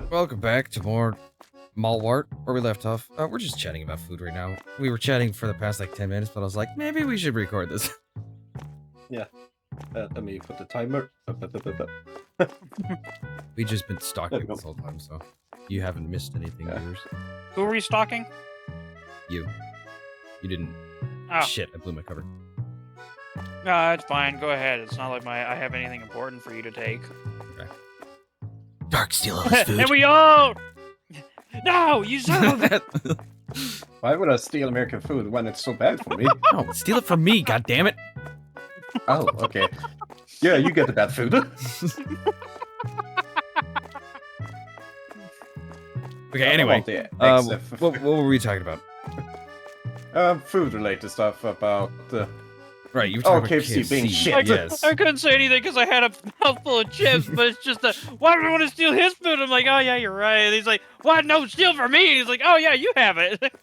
Welcome back to more Malwart, where we left off. We're just chatting about food right now. We were chatting for the past like 10 minutes, but I was like, maybe we should record this. Yeah. Let me put the timer. We just been stalking this whole time, so you haven't missed anything, viewers. Who were you stalking? You didn't. Oh, Shit, I blew my cover. no, it's fine. Go ahead. It's not like I have anything important for you to take. Okay. Dark, steal all this food. And we all. No, you son of a. Why would I steal American food when it's so bad for me? No, steal it from me, goddammit! Oh, okay. Yeah, you get the bad food. Okay, anyway. What were we talking about? Food-related stuff about... Right, you were talking about KFC being shit. I couldn't say anything because I had a mouthful of chips, but it's just why do I want to steal his food? I'm like, oh yeah, you're right. And he's like, what? No, steal from me. And he's like, oh yeah, you have it.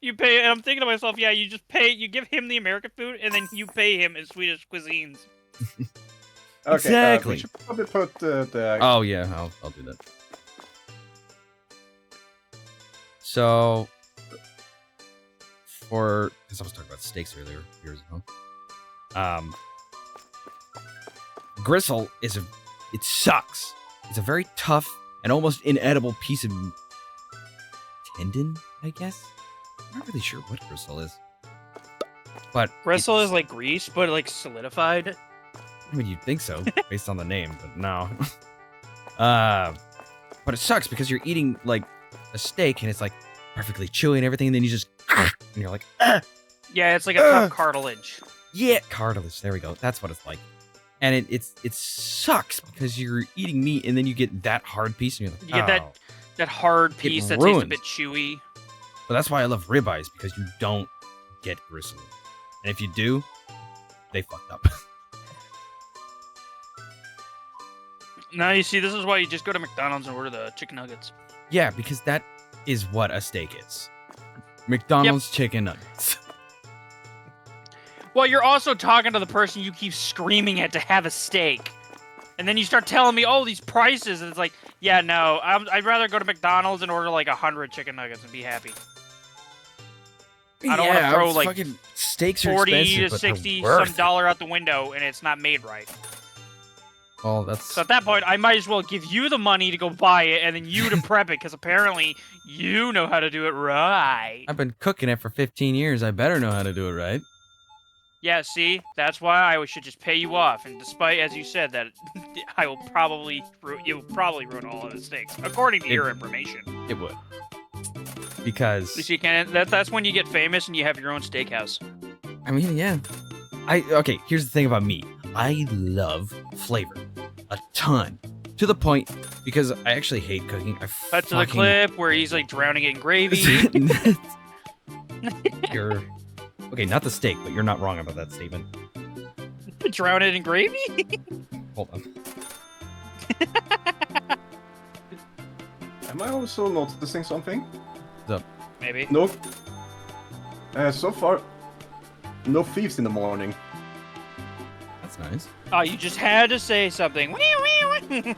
You pay, and I'm thinking to myself, yeah, you just pay, you give him the American food, and then you pay him in Swedish cuisines. Okay, Exactly. we should probably put the... Oh yeah, I'll do that. So, because I was talking about steaks earlier, years ago. Gristle it sucks. It's a very tough and almost inedible piece of tendon, I guess. I'm not really sure what gristle is. But Gristle is like grease, but like solidified. I mean, you'd think so, based on the name, but no. But it sucks because you're eating, like, a steak, and it's, like, perfectly chewy and everything, and then you just... And you're like, Yeah, it's like a tough cartilage. Yeah, cartilage, there we go. That's what it's like. And it sucks because you're eating meat, and then you get that hard piece, and you're like, You get that hard piece that tastes a ruins. bit chewy. But that's why I love ribeyes, because you don't get gristle. And if you do, they fucked up. Now you see, this is why you just go to McDonald's and order the chicken nuggets. Yeah, because that is what a steak is. McDonald's chicken nuggets. Well, you're also talking to the person you keep screaming at to have a steak. And then you start telling me, oh, these prices. And it's like, yeah, no, I'd rather go to McDonald's and order like 100 chicken nuggets and be happy. I don't want to throw like fucking steaks are 40 expensive, to but 60 they're worth some dollar out the window and it's not made right. Well, that's... So at that point, I might as well give you the money to go buy it and then you to prep it because apparently you know how to do it right. I've been cooking it for 15 years. I better know how to do it right. Yeah, see? That's why I should just pay you off. And despite, as you said, that I will probably... You'll probably ruin all of the steaks, according to your information. It would. Because... You see, Ken, that's when you get famous and you have your own steakhouse. I mean, yeah. Okay, here's the thing about me. I love flavor. A ton. To the point, because I actually hate cooking. Cut to the clip where he's, like, drowning it in gravy. You're... Okay, not the steak, but you're not wrong about that statement. Drown it in gravy? Hold on. Am I also noticing something? What's up? Maybe. No. So far, no thieves in the morning. That's nice. Oh, you just had to say something. Here,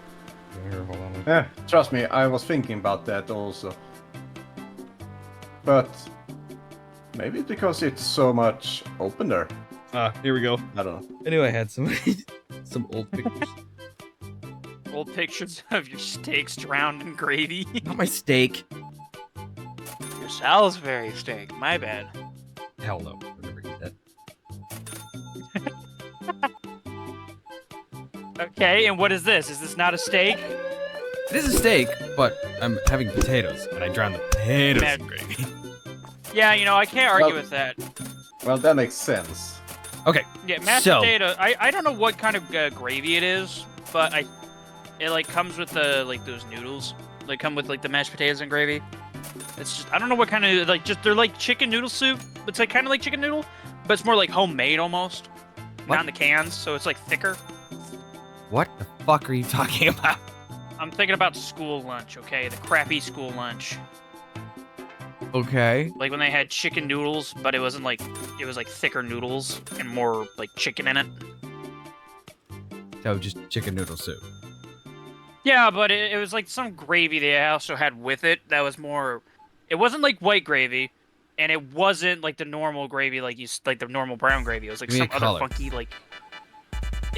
hold on. Yeah, trust me, I was thinking about that also. But maybe it's because it's so much open there. Here we go. I don't know. I knew I had some some old pictures. Old pictures of your steaks drowned in gravy. Not my steak. Your Salisbury steak. My bad. Hell no. I'll never eat that. Okay, and what is this? Is this not a steak? It is a steak, but I'm having potatoes, and I drowned the potatoes in gravy. Yeah, you know, I can't argue with that. Well, that makes sense. Okay. Yeah, mashed potato. I don't know what kind of gravy it is, but it like comes with the like those noodles. They come with like the mashed potatoes and gravy. It's just I don't know what kind of like just they're like chicken noodle soup. It's like kind of like chicken noodle, but it's more like homemade almost. What? Not in the cans, so it's like thicker. What the fuck are you talking about? I'm thinking about school lunch, okay? The crappy school lunch. Okay. Like when they had chicken noodles, but it wasn't like it was like thicker noodles and more like chicken in it. out just chicken noodle soup. Yeah, but it was like some gravy they also had with it that was more. It wasn't like white gravy, and it wasn't like the normal gravy like the normal brown gravy. It was like Give me some a other color. funky like.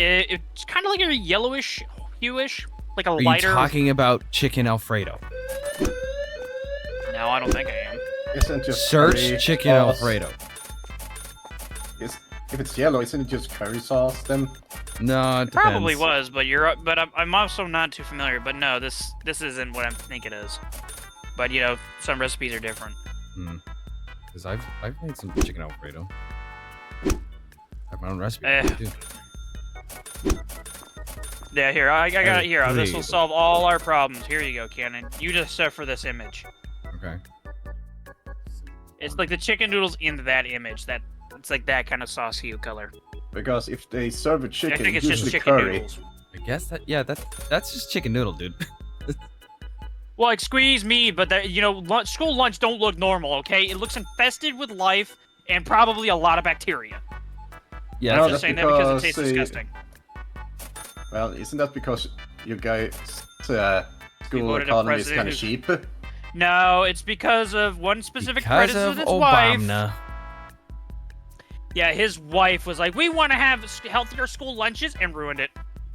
It's kind of like a yellowish hueish, like a Are lighter. you talking about chicken Alfredo? No, I don't think I am. Isn't just Search curry chicken sauce- Alfredo. If it's yellow, isn't it just curry sauce then? No, it Probably depends. was, but I'm also not too familiar. But no, this isn't what I think it is. But you know, some recipes are different. Because I've made some chicken Alfredo. I have my own recipe. Too. Yeah, here I got it here. This will Alfredo. solve all our problems. Here you go, Cannon. You just set for this image. Okay. It's like the chicken noodles in that image. That it's like that kind of sauce hue color. Because if they serve a I chicken, think it's just usually chicken curry. noodles. I guess that's just chicken noodle, dude. Well, excuse me, but that school lunch don't look normal. Okay, it looks infested with life and probably a lot of bacteria. Yeah. No, I'm that's just saying that because it tastes because, disgusting. Well, isn't that because you guys' school voted a economy is kind president of cheap? No, it's because of one specific because of president's wife. Obama. Yeah, his wife was like, "We want to have healthier school lunches," and ruined it.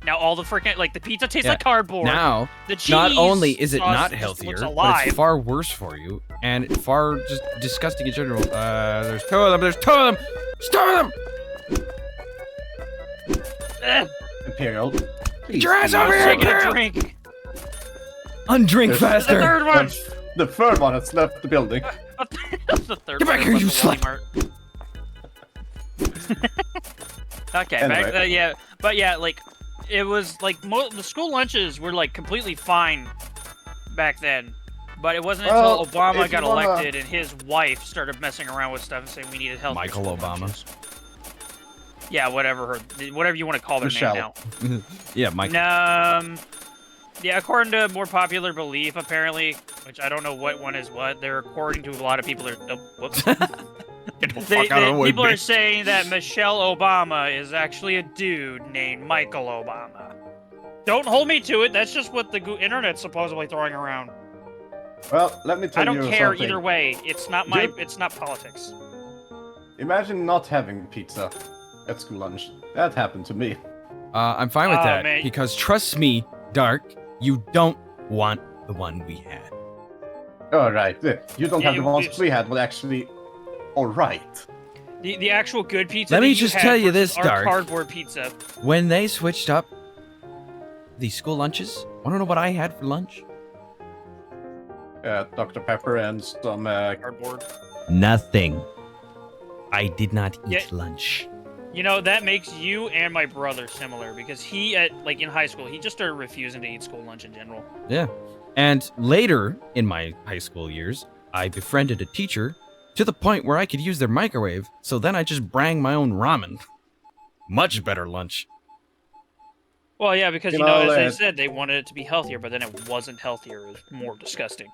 Now all the freaking the pizza tastes Yeah, like cardboard. Now, The cheese not only is it sauce not just healthier, looks but alive. it's far worse for you and far just disgusting in general. There's two of them. There's two of them. Stop them! Ugh, Imperial. Please, your ass do I over was here, taking a Imperial! drink. Undrink There's- The faster. third one. The third one has left the building. The third Get back one here, was you the slut. Walmart. Okay, Anyway. like it was like the school lunches were like completely fine back then, but it wasn't Well, until Obama if got you wanna- elected and his wife started messing around with stuff and saying we needed health. Michael Obama. Yeah, whatever you want to call their Michelle. name Yeah, Mike. now. Yeah, according to more popular belief, apparently, which I don't know what one is what. They're according to a lot of people are. Oh, whoops. Get the fuck out of the way, People are bitch. saying that Michelle Obama is actually a dude named Michael Obama. Don't hold me to it. That's just what the internet's supposedly throwing around. Well, let me tell I you don't care something. either way. It's not Dude. It's not politics. Imagine not having pizza at school lunch. That happened to me. I'm fine with Oh, that man. because trust me, Dark, you don't want the one we had. Alright, you don't have Yeah, the ones it's- we had, but actually, alright. The actual good pizza. Let that me you just had tell you versus this, our Dark. cardboard pizza. When they switched up the school lunches, want to know what I had for lunch? Dr. Pepper and some Cardboard. Nothing. I did not eat Yeah. lunch. You know, that makes you and my brother similar because he in high school, he just started refusing to eat school lunch in general. Yeah. And later in my high school years, I befriended a teacher to the point where I could use their microwave, so then I just brang my own ramen. Much better lunch. Well, yeah, because You you know, know, as they uh, said, they wanted it to be healthier, but then it wasn't healthier. It was more disgusting.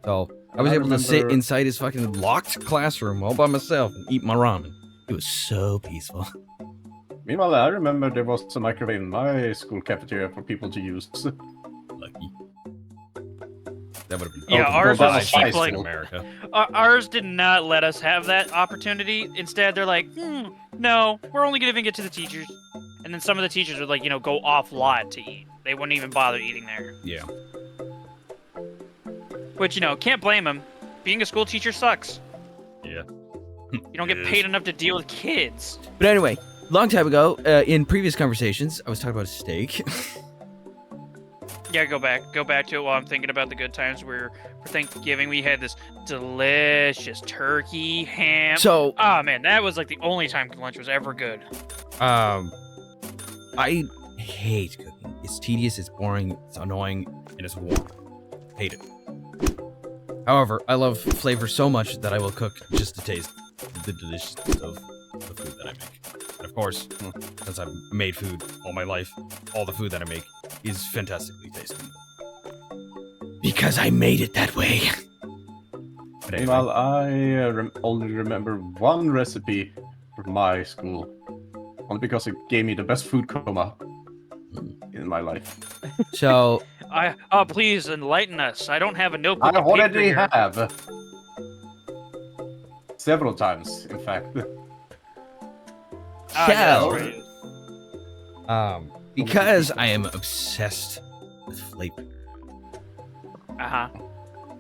So I was I able to sit remember- inside his fucking locked classroom all by myself and eat my ramen. It was so peaceful. Meanwhile, I remember there was a microwave in my school cafeteria for people to use. Lucky. That would have been Yeah, Oh, ours well, was that was cheap, like high America. ours did not let us have that opportunity. Instead, they're like, no, we're only giving it to the teachers. And then some of the teachers would like, go off lot to eat. They wouldn't even bother eating there. Yeah. Which can't blame them. Being a school teacher sucks. Yeah. You don't get paid enough to deal with kids. But anyway, long time ago, in previous conversations, I was talking about a steak. Yeah, go back to it while I'm thinking about the good times where for Thanksgiving we had this delicious turkey ham. So, Oh man, that was like the only time lunch was ever good. I hate cooking. It's tedious, it's boring, it's annoying, and it's warm. Hate it. However, I love flavor so much that I will cook just to taste the deliciousness of the food that I make. And of course, since I've made food all my life, all the food that I make is fantastically tasty. Because I made it that way. But anyway, Meanwhile, I only remember one recipe from my school. Only because it gave me the best food coma in my life. So Please enlighten us. I don't have a notebook. I and paper already here. have. Several times, in fact. Ah, yeah, Shell. that's right. Because I am obsessed with flavor. Uh-huh.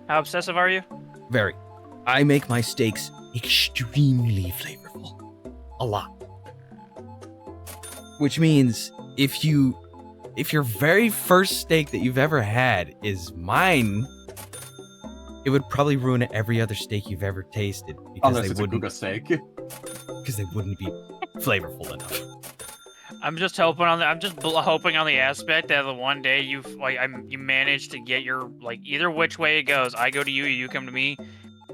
How obsessive are you? Very. I make my steaks extremely flavorful. A lot. Which means if your very first steak that you've ever had is mine, it would probably ruin every other steak you've ever tasted because Unless it's a Guga steak. they wouldn't be flavorful enough. I'm just hoping on the hoping on the aspect that the one day you manage to get your like either which way it goes. I go to you, you come to me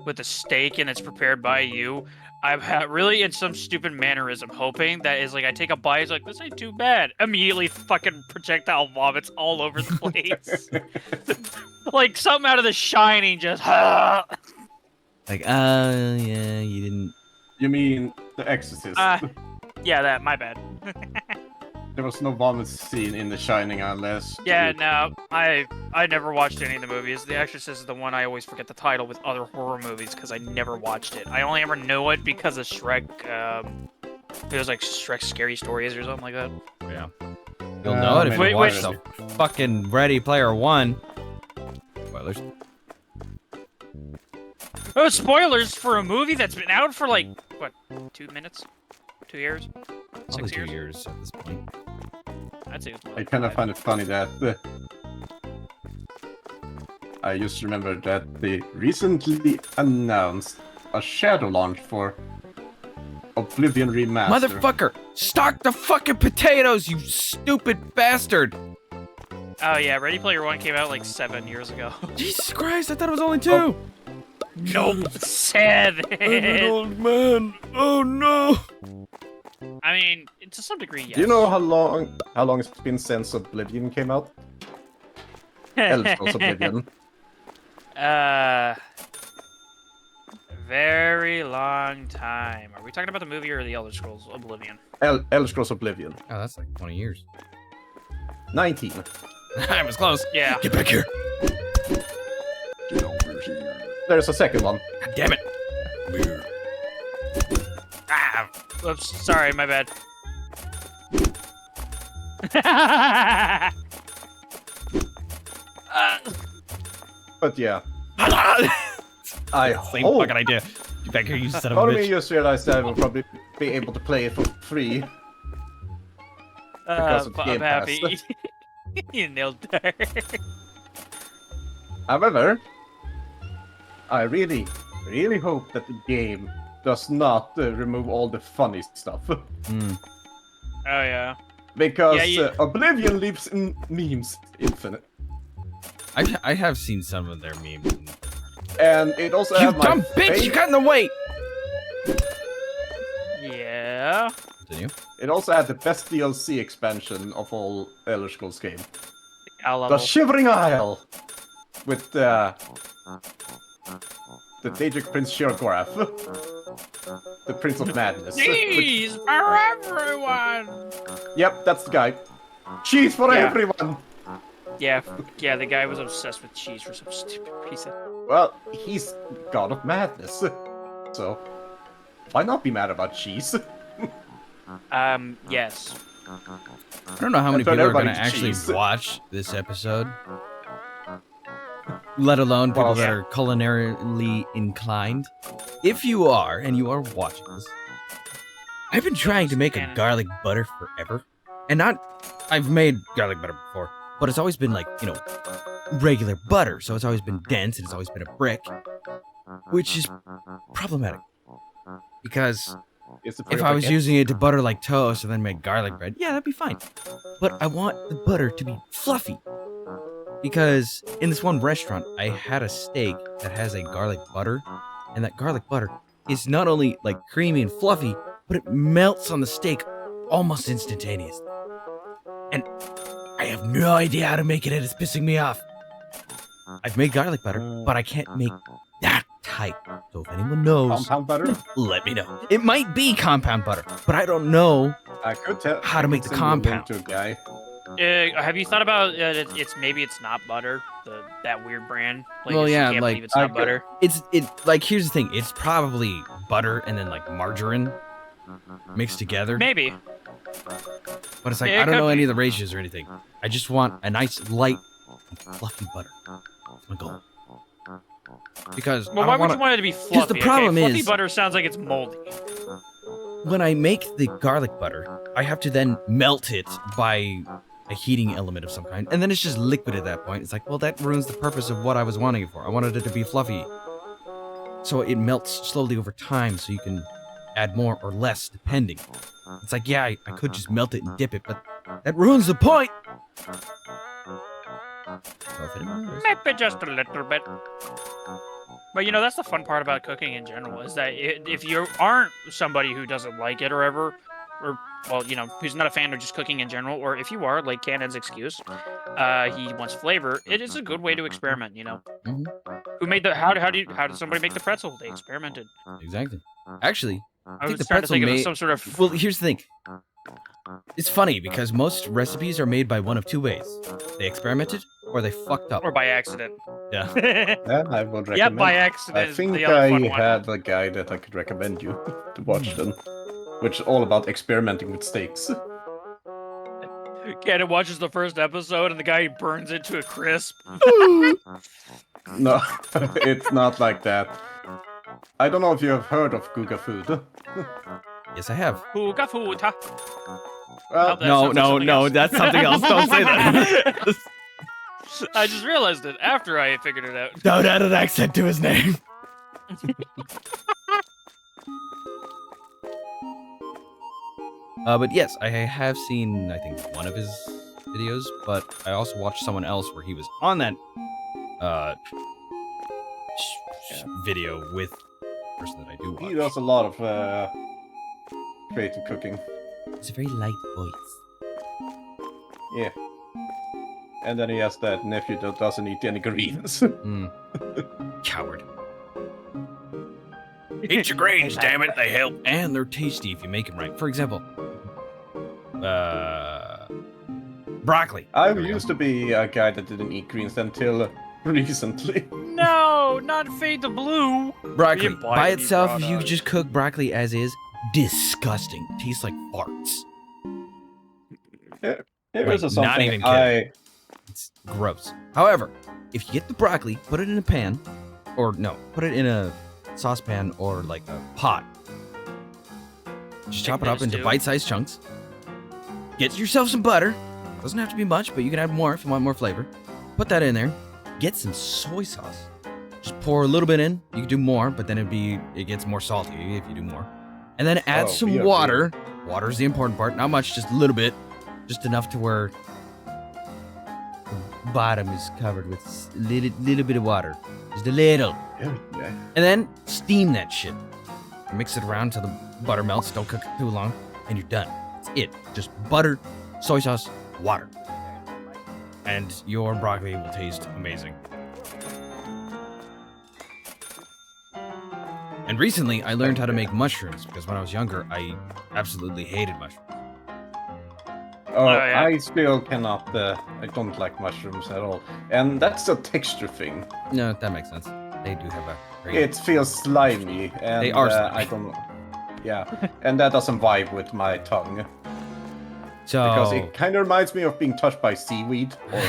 with a steak and it's prepared by you. I've had really in some stupid mannerism hoping that is like I take a bite, it's like this ain't too bad. Immediately fucking projectile vomits all over the place. Like something out of The Shining just Like, yeah, you didn't. You mean The Exorcist? yeah, that my bad. There was no vomit scene in The Shining unless... Yeah, no, I never watched any of the movies. The Exorcist is the one I always forget the title with other horror movies because I never watched it. I only ever know it because of Shrek. It was like Shrek's Scary Stories or something like that. Yeah. You'll know it if wait, you watch the fucking Ready Player One. Spoilers. Oh, spoilers for a movie that's been out for like what, 2 minutes, 2 years, Probably 6 2 years. years at this point. I'd say it's more I like kind of 5. find it funny that... I just remember that they recently announced a shadow launch for Oblivion Remastered. Motherfucker! Stock the fucking potatoes, you stupid bastard! Oh yeah, Ready Player One came out like 7 years ago. Jesus Christ, I thought it was only 2! Nope, 7. old man. Oh no! I mean, to some degree, yes. Do you know how long it's been since Oblivion came out? Elder Scrolls Oblivion. Very long time. Are we talking about the movie or the Elder Scrolls Oblivion? Elder Scrolls Oblivion. Oh, that's like 20 years. 19. I was close. Yeah. Get back here. There's a second one. God damn it. Ah, oops, sorry, my bad. But yeah, I Same hope. fucking idea. Get back here, you son of a Part of me bitch. just realized that I will probably be able to play it for free. Because of but Game I'm Pass. happy. You nailed her. However, I really, really hope that the game does not remove all the funny stuff. Hmm. Oh yeah. Because Yeah, you- Oblivion lives in memes infinite. I have seen some of their memes. And it also You have my dumb bitch! You got in the way! Yeah. Continue. It also had the best DLC expansion of all Elder Scrolls game. I'll The level. Shivering Isle! With the Daedric Prince Sheogorath. The Prince of Madness. Cheese for everyone. Yep, that's the guy. Cheese for Yeah. everyone! Yeah, yeah. The guy was obsessed with cheese for some stupid reason. Well, he's God of Madness. So, why not be mad about cheese? Yes. I don't know how many turn people are going everybody to to actually cheese. watch this episode. Let alone people Well, that yeah. are culinarily inclined. If you are, and you are watching this, I've been trying to make a garlic butter forever. And I've made garlic butter before, but it's always been like, regular butter. So it's always been dense and it's always been a brick, which is problematic. Because It's the if I was using it to butter like toast and then make garlic bread, yeah, that'd be fine. But I want the butter to be fluffy. Because in this one restaurant, I had a steak that has a garlic butter, and that garlic butter is not only like creamy and fluffy, but it melts on the steak almost instantaneously. And I have no idea how to make it, and it's pissing me off. I've made garlic butter, but I can't make that type. So if anyone knows, compound butter? let me know. It might be compound butter, but I don't know. I could tell. How to make the send you a link compound. to a guy Have you thought about maybe it's not butter, that weird brand? Like, Well, you yeah, can't like, believe it's not butter. It's like here's the thing. It's probably butter and then like margarine mixed together. Maybe. But it's like Yeah, it I don't could know any be. of the ratios or anything. I just want a nice light, fluffy butter. That's my goal. Because Well, I why don't would wanna, you want it to be fluffy? the problem fluffy is- butter sounds like it's moldy. when I make the garlic butter, I have to then melt it by a heating element of some kind, and then it's just liquid at that point. It's like, well, that ruins the purpose of what I was wanting it for. I wanted it to be fluffy. So it melts slowly over time, so you can add more or less depending. It's like, yeah, I could just melt it and dip it, but that ruins the point. Well, if anyone knows. Maybe just a little bit. But you know, that's the fun part about cooking in general, is that if you aren't somebody who doesn't like it or ever, or, well, you know, who's not a fan of just cooking in general, or if you are, like Cannon's excuse, he wants flavor, it is a good way to experiment, you know? Mhm. Who made the, how did somebody make the pretzel? They experimented. Exactly. Actually, I think was the trying to pretzel think of made- some sort of... well, here's the thing. It's funny because most recipes are made by one of two ways. They experimented or they fucked up. Or by accident. Yeah. Yeah, I would recommend. Yeah, by accident. I is think the other fun I one. had a guide that I could recommend you to watch then, which is all about experimenting with steaks. Cannon watches the first episode and the guy burns it to a crisp. No, it's not like that. I don't know if you have heard of Guga Food. Yes, I have. Hooga futa. Well, That sounds like something else. That's something else. Don't say that. I just realized it after I figured it out. Don't add an accent to his name. But yes, I have seen, I think, one of his videos, but I also watched someone else where he was on that video with the person that I do he watch. does a lot of creative cooking. It's a very light voice. Yeah. And then he has that nephew that doesn't eat any greens. Coward. Eat your greens, damn it, they help. And they're tasty if you make them right. For example, broccoli. I There we go. used to be a guy that didn't eat greens until recently. No, not Fade the Blue. Broccoli. didn't buy By any itself, if you products. just cook broccoli as is, disgusting. Tastes like farts. Here Like, is not something even It's gross. However, if you get the broccoli, put it in a pan, or no, put it in a saucepan or like a pot. Just chop it up into stew. bite-sized chunks. Get yourself some butter. Doesn't have to be much, but you can add more if you want more flavor. Put that in there. Get some soy sauce. Just pour a little bit in. You can do more, but then it gets more salty if you do more. And then add Oh, some we are water. Water's the important part. Not much, just a little bit. Just enough to where the bottom is covered with a little bit of water. Just a little. Yeah. And then steam that shit. Mix it around till the butter melts. Don't cook it too long. And you're done. That's it. Just butter, soy sauce, water. And your broccoli will taste amazing. And recently, I learned how to make mushrooms because when I was younger, I absolutely hated mushrooms. Oh, yeah. I still cannot. I don't like mushrooms at all, and that's a texture thing. No, that makes sense. They do have a great... It feels slimy, and They are I slimy. don't. Yeah, and that doesn't vibe with my tongue So... because it kind of reminds me of being touched by seaweed. Or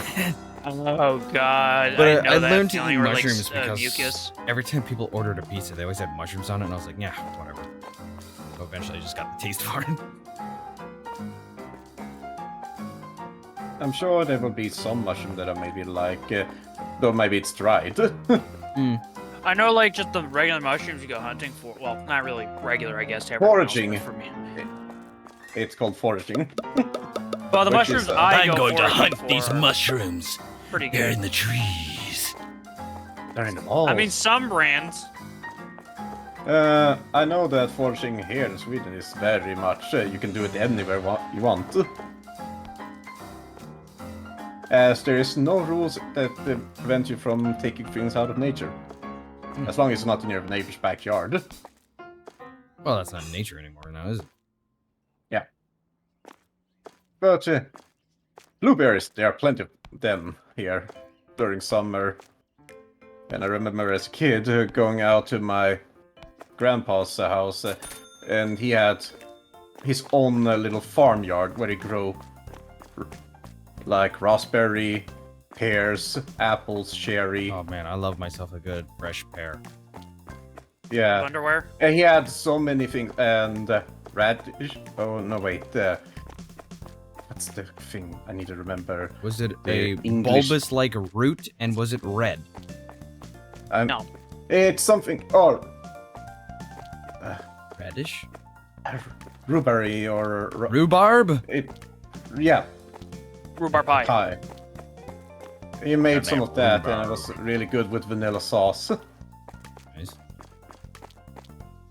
Oh God! But know I that learned to feeling eat where, like, mushrooms because mucus. every time people ordered a pizza, they always had mushrooms on it, and I was like, yeah, whatever. So eventually I just got the taste for it. I'm sure there will be some mushroom that I maybe like, though maybe it's dried. I know, like, just the regular mushrooms you go hunting for. Well, not really regular, I guess. to everyone else, Foraging. but for me. It's called foraging. Well, the Which is, mushrooms I I'm go going to foraging hunt for these are mushrooms. pretty They're good. in the trees. They're in the walls. I mean, some brands. I know that foraging here in Sweden is very much. You can do it anywhere you want. As there is no rules that prevent you from taking things out of nature. As long as it's not in your neighbor's backyard. Well, that's not nature anymore now, is it? But blueberries, there are plenty of them here during summer. And I remember as a kid going out to my grandpa's house, and he had his own little farmyard where he grew like raspberry, pears, apples, cherry. Oh man, I love myself a good fresh pear. Yeah, Underwear. and he had so many things. And radish. Oh no, wait. What's the thing I need to remember? Was it The a English- bulbous like root, and was it red? No. It's something. Oh, Radish? rhubarb or Rhubarb? it. Yeah, Rhubarb pie. pie. He made Goddamn some of that, and it rhubarb. was really good with vanilla sauce. Nice.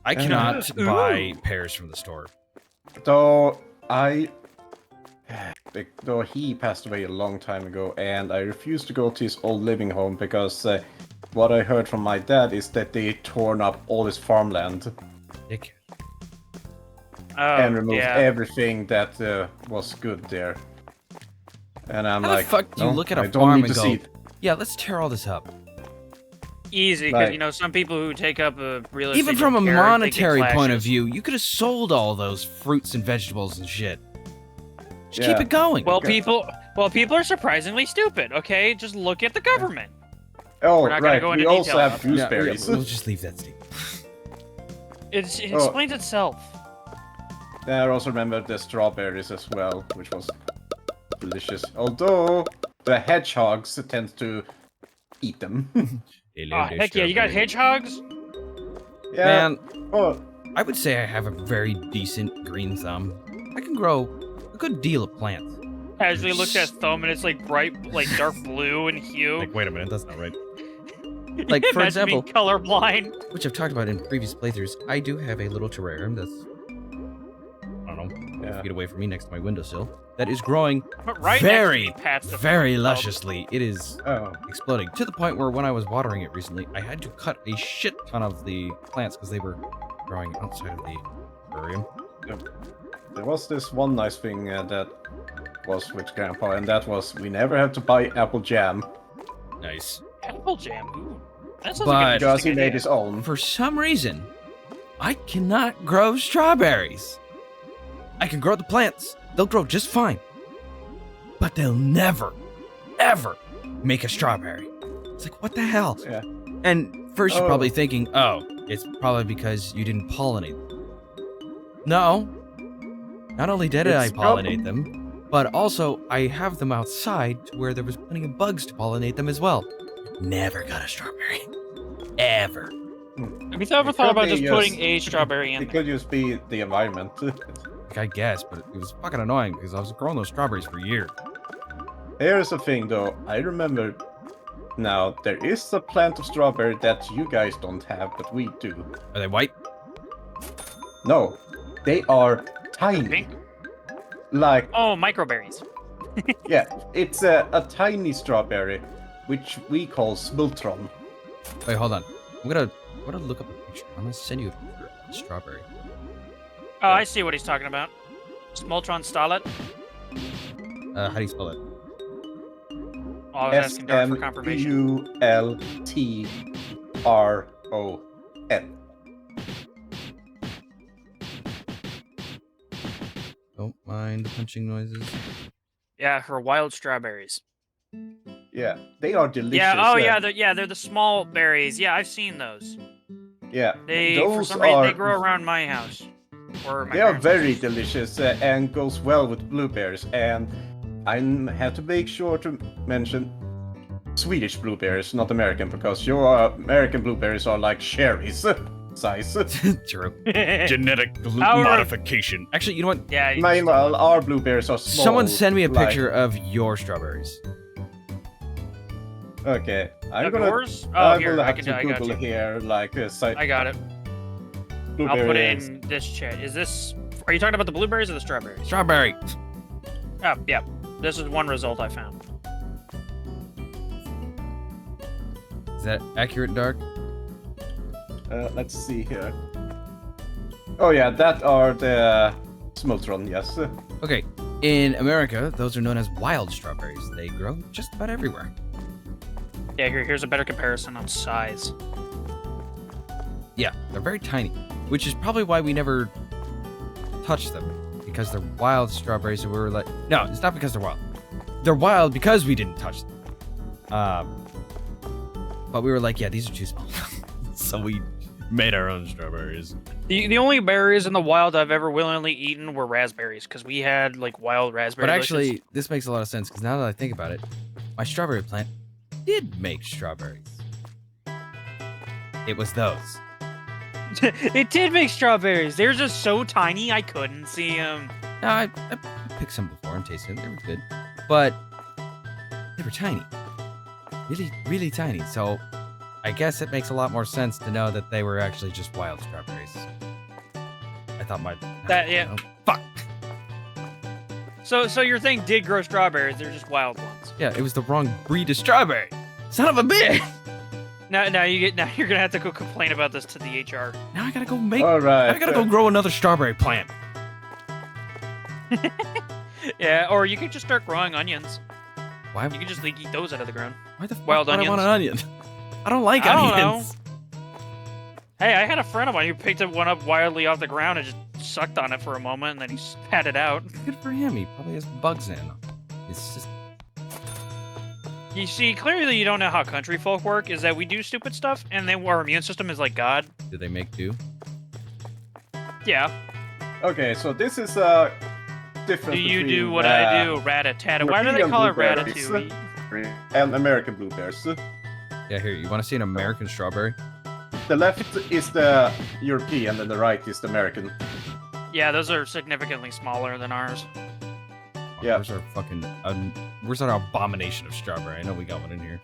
I cannot buy pears from the store. Though though he passed away a long time ago, and I refused to go to his old living home because what I heard from my dad is that they torn up all his farmland Dick. Oh, and removed yeah. everything that was good there. And I'm How the like, fuck do you no, look at a I don't farm need and to go, see it. yeah, let's tear all this up? Easy, because Like- some people who take up a real estate Even from a don't care, they get monetary point of clashes. view, you could have sold all those fruits and vegetables and shit. Just keep Yeah. it going. Well, Okay. people are surprisingly stupid. Okay, just look at the government. Oh, We're not gonna right. go We into also detail have about that. gooseberries. we'll just leave that statement. It Oh. explains itself. And I also remember the strawberries as well, which was delicious. Although the hedgehogs tend to eat them. Oh, heck yeah, you got hedgehogs? Yeah. Man, Oh, I would say I have a very decent green thumb. I can grow a good deal of plants. Casually looked at his thumb and it's like bright, like dark blue in hue. wait a minute, that's not right. like, for Imagine example- being colorblind. Which I've talked about in previous playthroughs. I do have a little terrarium that's, I don't know, yeah. feet away from me next to my windowsill. That is growing But right very, next to me, Pat's the very lusciously. It is Oh, exploding to the point where when I was watering it recently, I had to cut a shit ton of the plants because they were growing outside of the terrarium. there was this one nice thing that was with Grandpa, and that was we never had to buy apple jam Nice. apple jam. Ooh, that sounds But- like an because he interesting made idea. his own. For some reason, I cannot grow strawberries. I can grow the plants. They'll grow just fine. But they'll never, ever make a strawberry. It's like, what the hell? Yeah. And first you're Oh. probably thinking, oh, it's probably because you didn't pollinate them. No. Not only did I It's pollinate them, but also I have them outside to where there was plenty of bugs to pollinate them as well. Never got a strawberry. Ever. Have you ever It thought about probably just putting a strawberry in It there? could just be the environment. Like, I guess, but it was fucking annoying because I was growing those strawberries for years. Here's the thing, though. I remember now there is a plant of strawberry that you guys don't have, but we do. Are they white? No, they are tiny. Pink? Like, Oh, microberries. yeah, it's a tiny strawberry, which we call smultron. Wait, hold on. I'm gonna look up a picture. I'm gonna send you a strawberry. Oh, I see what he's talking about. Smoltron Stalet. How do you spell it? Oh, I was asking Dark for confirmation. SMULTRON. Don't mind the punching noises. Yeah, her wild strawberries. Yeah, they are delicious. Yeah. Oh, yeah. They're the small berries. Yeah, I've seen those. yeah. They for Those some reason are they grow around my house. Or my They are parents' very house. delicious and goes well with blueberries. And I have to make sure to mention Swedish blueberries, not American, because your American blueberries are like cherries size. True. yeah. Genetic Our- modification. Actually, you know what? Meanwhile, our blueberries are small. Someone send me a like- picture of your strawberries. Okay, I'm Of gonna. yours? Oh, I here, will I have can. to I got Google you. here, like I got it. blueberry. I'll put it eggs. in this chat. Is this? Are you talking about the blueberries or the strawberries? Strawberry. Oh, yeah. This is one result I found. Is that accurate, Dark? Let's see here. Oh yeah, that are the smultron. Yes. Okay. In America, those are known as wild strawberries. They grow just about everywhere. Yeah, here's a better comparison on size. Yeah, they're very tiny, which is probably why we never touched them, because they're wild strawberries, and we were like, no, it's not because they're wild. They're wild because we didn't touch them. But we were like, yeah, these are too small. So we made our own strawberries. The only berries in the wild I've ever willingly eaten were raspberries, because we had like wild raspberry But bushes. actually, this makes a lot of sense, because now that I think about it, my strawberry plant did make strawberries. It was those. It did make strawberries. They're just so tiny I couldn't see them. No, I picked some before and tasted them. They were good. But they were tiny. Really, really tiny. So I guess it makes a lot more sense to know that they were actually just wild strawberries. I thought Yeah. Oh, fuck. So your thing did grow strawberries. They're just wild ones. Yeah, it was the wrong breed of strawberry. Son of a bitch! Now you're gonna have to go complain about this to the HR. Now I gotta go make. All right. I gotta go grow another strawberry plant. Yeah, or you could just start growing onions. Why? You can just like eat those out of the ground. Why the fuck wild would I want an onions. onion? I don't like I don't onions. Hey, I had a friend of mine who picked one up wildly off the ground and just sucked on it for a moment, and then he spat it out. Good for him. He probably has bugs in. It's just. You see, clearly you don't know how country folk work. Is that we do stupid stuff, and then our immune system is like God. Do they make do? Yeah. Okay, so this is difference Do you between, do what I do, rat-a-tat? Why do they European call it blueberries ratatouille? and American blueberries. Yeah, here. You want to see an American strawberry? The left is the European and the right is the American. Yeah, those are significantly smaller than ours. Yeah. Where's our fucking? Where's our abomination of strawberry? I know we got one in here.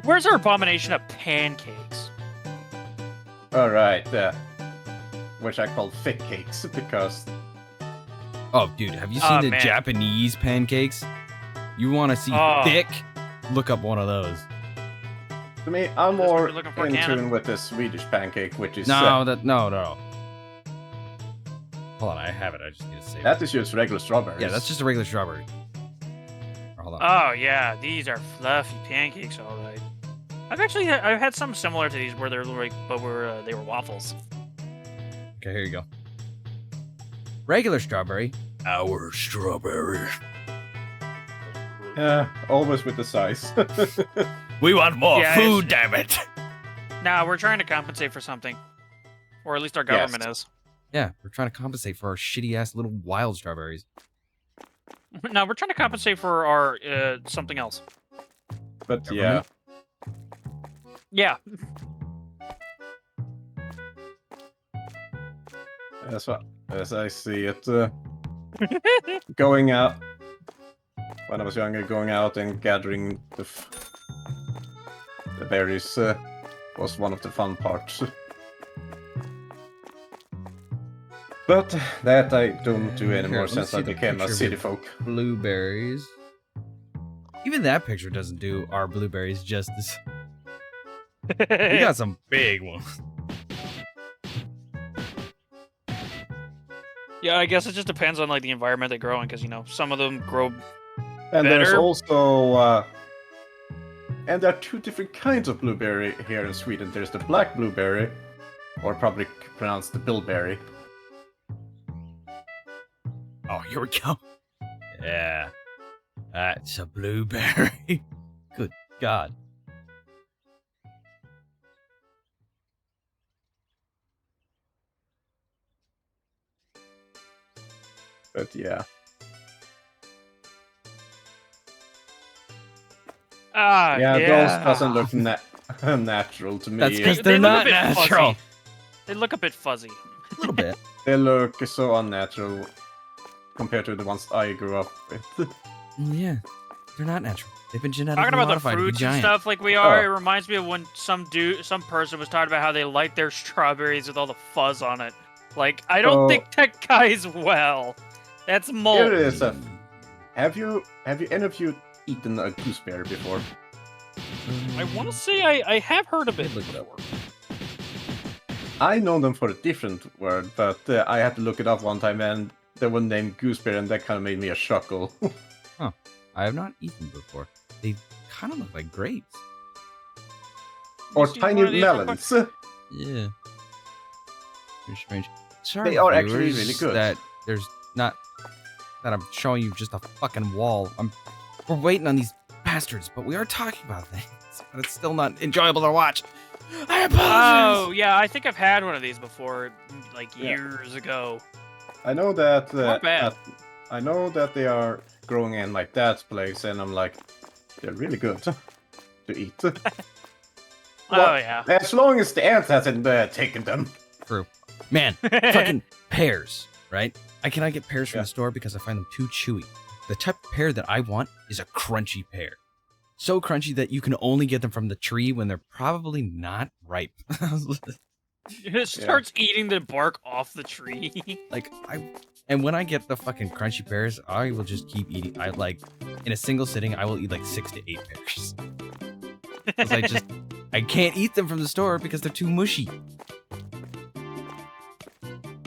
Where's our abomination of pancakes? All right, which I call thick cakes because Oh, dude, have you seen the man. Japanese pancakes? You want to see Oh. thick? Look up one of those. to me, I'm That's what more we're looking for, in Cannon. tune with the Swedish pancake, which is No. Hold on, I have it. I just need to save it. that is just regular strawberries. Yeah, that's just a regular strawberry. Hold on. Oh yeah, these are fluffy pancakes, all right. I've had some similar to these where they're like, but they were waffles. Okay, here you go. Regular strawberry. Our strawberry. Yeah, always with the size. We want more Yeah, food, damn it. Now we're trying to compensate for something, or at least our government is. Yeah, we're trying to compensate for our shitty ass little wild strawberries. No, we're trying to compensate for our something else. But yeah, Yeah. as I see it, going out when I was younger, going out and gathering the berries was one of the fun parts. But that I don't do Here, anymore let me since see I the became a picture of city it. folk. Blueberries. Even that picture doesn't do our blueberries justice. We got some big ones. Yeah, I guess it just depends on like the environment they grow in, because some of them grow. And there's Better? also and there are two different kinds of blueberry here in Sweden. There's the black blueberry, or probably pronounced the bilberry. Oh, here we go. Yeah. That's a blueberry. Good God. But yeah. Yeah, those doesn't look natural to me. That's 'cause They they're look a not bit natural. fuzzy. They look a bit fuzzy. A little bit. They look so unnatural compared to the ones I grew up with. Yeah. They're not natural. They've been genetically Talking about the modified to be fruits and giant. stuff like we are, Oh. it reminds me of when some person was talking about how they like their strawberries with all the fuzz on it. Like, I don't Oh. think that guy's well. That's mold. Here is a. Have you any of you eaten a gooseberry before? I want to say I have heard of it. Look it up. I know them for a different word, but I had to look it up one time, and the one named Gooseberry, and that kind of made me a chuckle. I have not eaten before. They kind of look like grapes. Or You see tiny one of these real quick? melons. Yeah. Very strange. Sorry, They are actually viewers, really good. That there's not that I'm showing you just a fucking wall. We're waiting on these bastards, but we are talking about things. But it's still not enjoyable to watch. I apologize. Oh yeah, I think I've had one of these before, like Yeah. years ago. I know that. Not bad. I know that they are growing in my dad's place, and I'm like, they're really good to eat. Oh Well, yeah. As long as the ant hasn't taken them. True. Man, fucking pears, right? I cannot get pears from Yeah. the store because I find them too chewy. The type of pear that I want is a crunchy pear. So crunchy that you can only get them from the tree when they're probably not ripe. It starts eating the bark off the tree. And when I get the fucking crunchy pears, I will just keep eating. In a single sitting, I will eat like 6 to 8 pears. 'Cause I can't eat them from the store because they're too mushy.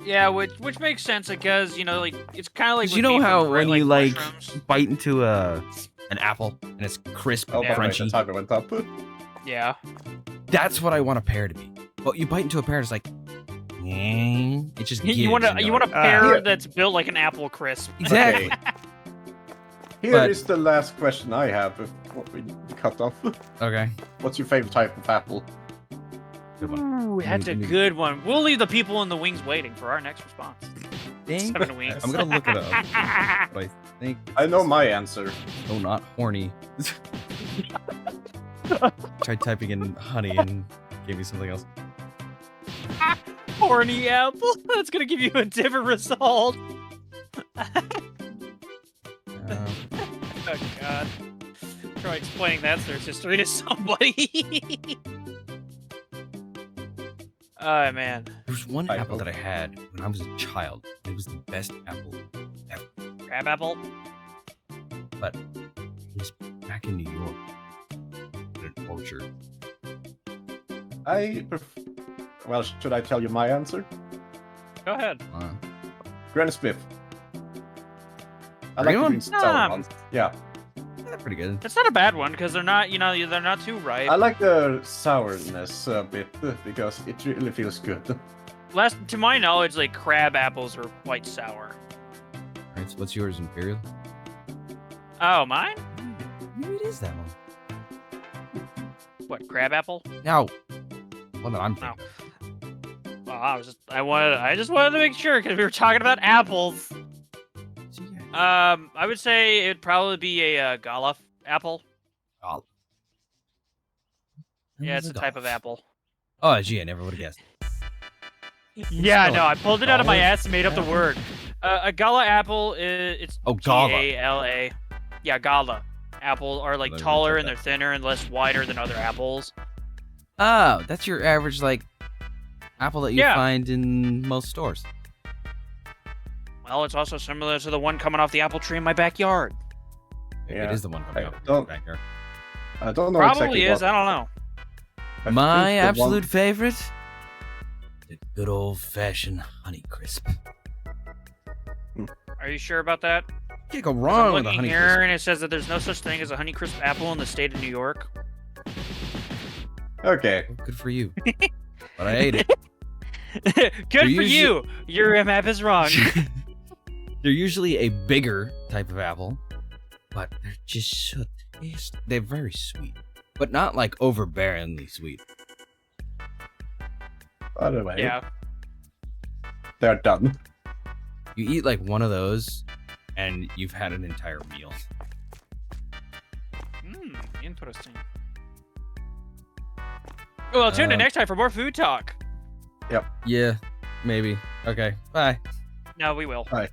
Yeah, which makes sense because like it's kind of like. Did with you know me how from, when you mushrooms. bite into an apple and it's crisp Oh, and by the way, the crunchy? timer went up. Yeah. That's what I want a pear to be. But you bite into a pear, it's like, it just gives. You want and a you're like, pear Yeah. that's built like an apple crisp. Exactly. Okay. Here is But- the last question I have before we cut off. Okay. What's your favorite type of apple? Good one. Ooh, that's a Let me- good one. We'll leave the people in the wings waiting for our next response. Thank 7 wings. I'm gonna look it up. But I think. I know my answer. Oh, not horny. Tried typing in honey and gave me something else. Horny apple. That's gonna give you a different result. Oh god. Try explaining that search history to somebody. Oh man. There's one Typo. apple that I had when I was a child. It was the best apple ever. Crab apple? But it was back in New York. In an orchard. Well, should I tell you my answer? Go ahead. Granny Smith. I Green like the one? green sour ones. Yeah, Yeah, pretty good. It's not a bad one because they're not, they're not too ripe. I like the sourness a bit because it really feels good. Last, to my knowledge, like crab apples are quite sour. Alright, so what's yours, Imperial? Oh, mine? Maybe it is that one. What, crab apple? No. One that I'm thinking. Well, I just wanted to make sure because we were talking about apples. So, yeah. I would say it'd probably be a Gala apple. Oh. Yeah, it's a Golf. type of apple. Oh, gee, I never would have guessed. Yeah, spell no, it? I pulled it out of my Gala ass and made up the apple? word. A Gala apple it's Oh, Gala. Gala. Yeah, Gala. Apples are like Let me taller check and they're that. thinner and less wider than other apples. Oh, that's your average, apple that you Yeah. find in most stores. Well, it's also similar to the one coming off the apple tree in my backyard. Maybe Yeah. It is the one coming I up. don't- Backyard. I don't know Probably exactly is. what. I don't know. I My think the absolute favorite? The good old-fashioned Honeycrisp. Are you sure about that? Can't go 'Cause wrong I'm with a looking Honeycrisp. here and it says that there's no such thing as a Honeycrisp apple in the state of New York. One. Okay. Well, good for you. But I ate it. Good for usually- you. Your map is wrong. They're usually a bigger type of apple, but they're just so tasty. They're very sweet, but not overbearingly sweet. By the way, Yeah. they're done. You eat one of those, and you've had an entire meal. Interesting. Well, tune in next time for more food talk. Yeah, maybe. Okay, bye. No, we will. Bye.